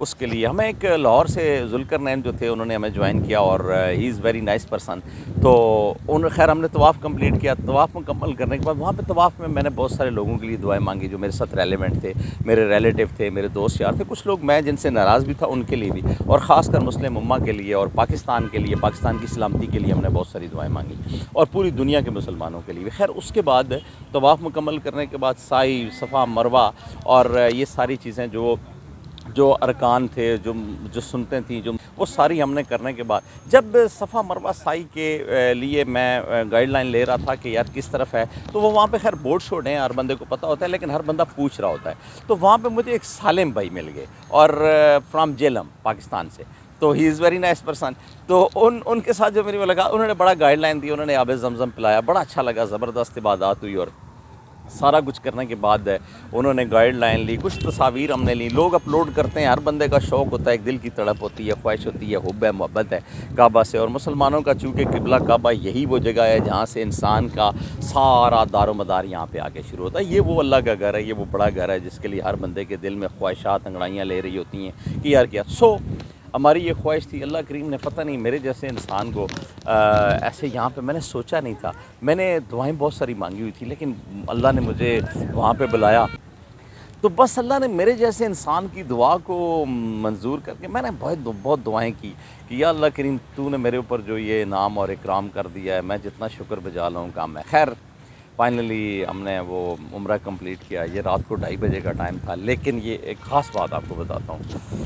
اس کے لیے ہمیں ایک لاہور سے ذوالقرنین جو تھے انہوں نے ہمیں جوائن کیا، اور ہی از ویری نائس پرسن. تو خیر ہم نے طواف کمپلیٹ کیا. طواف مکمل کرنے کے بعد وہاں پہ طواف میں نے بہت سارے لوگوں کے لیے دعائیں مانگی جو میرے ساتھ ریلیونٹ تھے، میرے ریلیٹیو تھے، میرے دوست یار تھے، کچھ لوگ میں جن سے ناراض بھی تھا ان کے لیے بھی، اور خاص کر مسلم امہ کے لیے اور پاکستان کے لیے، پاکستان کی سلامتی کے لیے ہم نے بہت ساری دعائیں مانگی، اور پوری دنیا کے مسلمانوں کے لیے. خیر اس کے بعد طواف مکمل کرنے کے بعد سعی، صفا مروہ اور یہ ساری چیزیں جو ارکان تھے، جو سنتیں تھیں، وہ ساری ہم نے کرنے کے بعد جب صفا مروہ سعی کے لیے میں گائیڈ لائن لے رہا تھا کہ یار کس طرف ہے، تو وہ وہاں پہ خیر بورڈ شوڈ ہیں، ہر بندے کو پتہ ہوتا ہے، لیکن ہر بندہ پوچھ رہا ہوتا ہے. تو وہاں پہ مجھے ایک سالم بھائی مل گئے، اور فرام جیلم پاکستان سے. تو ہی از ویری نائس پرسن. تو ان کے ساتھ جو میری ملاقات، انہوں نے بڑا گائیڈ لائن دی، انہوں نے آب زمزم پلایا، بڑا اچھا لگا، زبردست عبادات ہوئی. اور سارا کچھ کرنے کے بعد انہوں نے گائیڈ لائن لی، کچھ تصاویر ہم نے لی. لوگ اپلوڈ کرتے ہیں، ہر بندے کا شوق ہوتا ہے، ایک دل کی تڑپ ہوتی ہے، خواہش ہوتی ہے، حب ہے، محبت ہے کعبہ سے. اور مسلمانوں کا چونکہ قبلہ کعبہ یہی وہ جگہ ہے جہاں سے انسان کا سارا دار و مدار یہاں پہ آ کے شروع ہوتا ہے. یہ وہ اللہ کا گھر ہے، یہ وہ بڑا گھر ہے جس کے لیے ہر بندے کے دل میں خواہشات انگڑائیاں لے رہی ہوتی ہیں کہ یار کیا. ہماری یہ خواہش تھی. اللہ کریم نے پتہ نہیں میرے جیسے انسان کو ایسے یہاں پہ میں نے سوچا نہیں تھا. میں نے دعائیں بہت ساری مانگی ہوئی تھی، لیکن اللہ نے مجھے وہاں پہ بلایا. تو بس اللہ نے میرے جیسے انسان کی دعا کو منظور کر کے، میں نے بہت دعائیں کی کہ یا اللہ کریم تو نے میرے اوپر جو یہ انعام اور اکرام کر دیا ہے، میں جتنا شکر بجا لوں کام ہے. خیر فائنلی ہم نے وہ عمرہ کمپلیٹ کیا. یہ رات کو 2:30 بجے کا ٹائم تھا. لیکن یہ ایک خاص بات آپ کو بتاتا ہوں،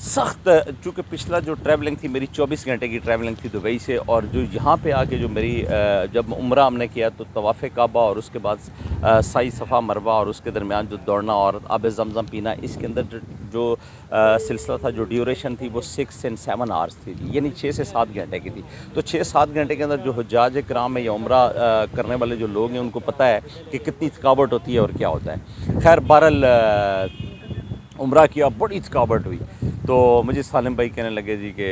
سخت، چونکہ پچھلا جو ٹریولنگ تھی میری 24 گھنٹے کی ٹریولنگ تھی دبئی سے، اور جو یہاں پہ آ کے جو میری جب عمرہ ہم نے کیا تو طواف کعبہ اور اس کے بعد سعی صفا مروہ اور اس کے درمیان جو دوڑنا اور آب زمزم پینا، اس کے اندر جو سلسلہ تھا، جو ڈیوریشن تھی وہ 6 سے 7 آورس تھی، یعنی 6 سے 7 گھنٹے کی تھی. تو 6-7 گھنٹے کے اندر جو حجاج کرام ہے یا عمرہ کرنے والے جو لوگ ہیں ان کو پتہ ہے کہ کتنی تھکاوٹ ہوتی ہے اور کیا ہوتا ہے. خیر بہرحال عمرہ کیا، بڑی تھکاوٹ ہوئی. تو مجھے سالم بھائی کہنے لگے جی کہ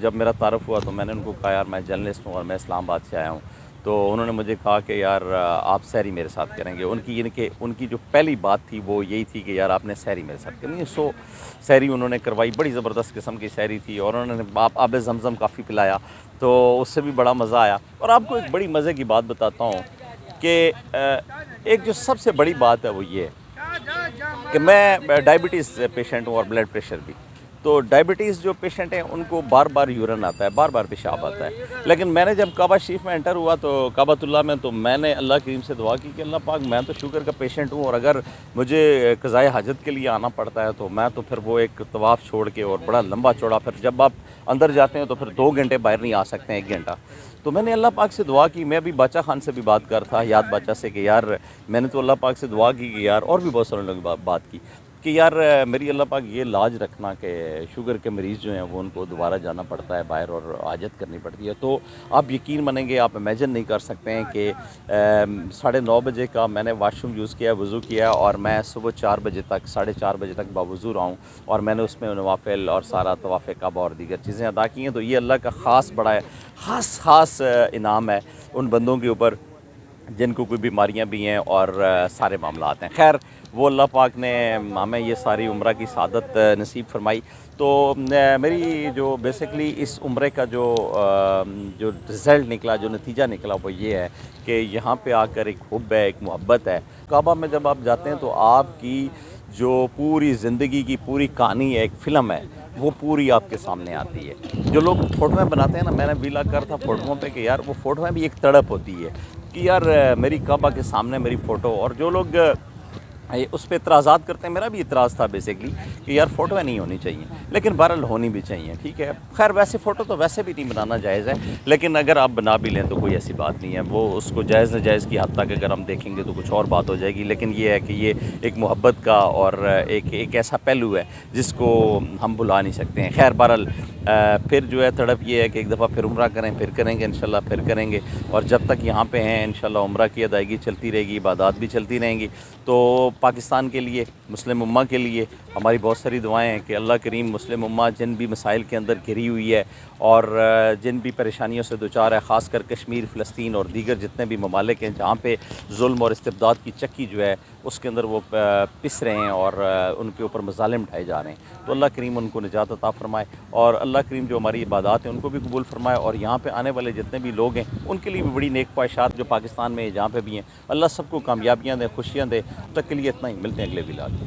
جب میرا تعارف ہوا تو میں نے ان کو کہا یار میں جرنلسٹ ہوں اور میں اسلام آباد سے آیا ہوں. تو انہوں نے مجھے کہا کہ یار آپ سحری میرے ساتھ کریں گے. ان کی جو پہلی بات تھی وہ یہی تھی کہ یار آپ نے سحری میرے ساتھ کرنی ہے. سحری انہوں نے کروائی، بڑی زبردست قسم کی سحری تھی، اور انہوں نے آب زمزم کافی پلایا، تو اس سے بھی بڑا مزہ آیا. اور آپ کو ایک بڑی مزے کی بات بتاتا ہوں کہ ایک جو سب سے بڑی بات ہے وہ یہ ہے کہ میں ڈائبٹیز پیشنٹ ہوں اور بلڈ پریشر بھی. تو ڈائبٹیز جو پیشنٹ ہیں ان کو بار بار یورین آتا ہے، بار بار پیشاب آتا ہے. لیکن میں نے جب کعبہ شریف میں انٹر ہوا تو کعبۃ اللہ میں، تو میں نے اللہ کریم سے دعا کی کہ اللہ پاک میں تو شوگر کا پیشنٹ ہوں، اور اگر مجھے قضائے حاجت کے لیے آنا پڑتا ہے تو میں تو پھر وہ ایک طواف چھوڑ کے اور بڑا لمبا چوڑا، پھر جب آپ اندر جاتے ہیں تو پھر 2 گھنٹے باہر نہیں آ سکتے ہیں، 1 گھنٹہ. تو میں نے اللہ پاک سے دعا کی. میں ابھی باچا خان سے بھی بات کر تھا، یاد باچا سے، کہ یار میں نے تو اللہ پاک سے دعا کی کہ یار، اور بھی بہت سارے لوگ بات کی کہ یار میری اللہ پاک یہ لاج رکھنا کہ شوگر کے مریض جو ہیں وہ ان کو دوبارہ جانا پڑتا ہے باہر اور حاجت کرنی پڑتی ہے. تو آپ یقین مانیں گے، آپ امیجن نہیں کر سکتے ہیں کہ 9:30 بجے کا میں نے واش روم یوز کیا، وضو کیا، اور میں صبح 4 بجے تک، 4:30 بجے تک باوضو رہا ہوں، اور میں نے اس میں نوافل اور سارا طواف کعبہ اور دیگر چیزیں ادا کی ہیں. تو یہ اللہ کا خاص بڑا ہے، خاص انعام ہے ان بندوں کے اوپر جن کو کوئی بیماریاں بھی ہیں اور سارے معاملات ہیں. خیر وہ اللہ پاک نے ہمیں یہ ساری عمرہ کی سعادت نصیب فرمائی. تو میری جو بیسکلی اس عمرے کا جو رزلٹ نکلا، جو نتیجہ نکلا وہ یہ ہے کہ یہاں پہ آ کر ایک حب ہے، ایک محبت ہے. کعبہ میں جب آپ جاتے ہیں تو آپ کی جو پوری زندگی کی پوری کہانی ہے، ایک فلم ہے، وہ پوری آپ کے سامنے آتی ہے. جو لوگ فوٹویں بناتے ہیں نا، میں نے بھی لاگ کر تھا فوٹوؤں پہ کہ یار وہ فوٹویں بھی ایک تڑپ ہوتی ہے کہ یار میری کعبہ کے سامنے میری فوٹو. اور جو لوگ اس پہ اعتراضات کرتے ہیں، میرا بھی اعتراض تھا بیسکلی کہ یار فوٹویں نہیں ہونی چاہیے، لیکن بہرحال ہونی بھی چاہیے. ٹھیک ہے، خیر ویسے فوٹو تو ویسے بھی نہیں بنانا جائز ہے، لیکن اگر آپ بنا بھی لیں تو کوئی ایسی بات نہیں ہے. وہ اس کو جائز ناجائز کی حد تک اگر ہم دیکھیں گے تو کچھ اور بات ہو جائے گی. لیکن یہ ہے کہ یہ ایک محبت کا اور ایک ایسا پہلو ہے جس کو ہم بھلا نہیں سکتے ہیں. خیر بہرحال پھر جو ہے تڑپ یہ ہے کہ ایک دفعہ پھر عمرہ کریں، پھر کریں گے انشاءاللہ، پھر کریں گے. اور جب تک یہاں پہ ہیں انشاءاللہ عمرہ کی ادائیگی چلتی رہے گی، عبادات بھی چلتی رہیں گی. تو پاکستان کے لیے مسلم امہ کے لیے ہماری بہت ساری دعائیں ہیں کہ اللہ کریم مسلم امہ جن بھی مسائل کے اندر گھری ہوئی ہے اور جن بھی پریشانیوں سے دوچار ہے، خاص کر کشمیر، فلسطین اور دیگر جتنے بھی ممالک ہیں جہاں پہ ظلم اور استبداد کی چکی جو ہے اس کے اندر وہ پس رہے ہیں اور ان کے اوپر مظالم ڈھائے جا رہے ہیں، تو اللہ کریم ان کو نجات عطا فرمائے اور اللہ کریم جو ہماری عبادات ہیں ان کو بھی قبول فرمائے، اور یہاں پہ آنے والے جتنے بھی لوگ ہیں ان کے لیے بھی بڑی نیک خواہشات جو پاکستان میں جہاں پہ بھی ہیں، اللہ سب کو کامیابیاں دیں، خوشیاں دیں۔ تب تک کے لیے اتنا ہی، ملتے ہیں اگلے ویلاگ میں۔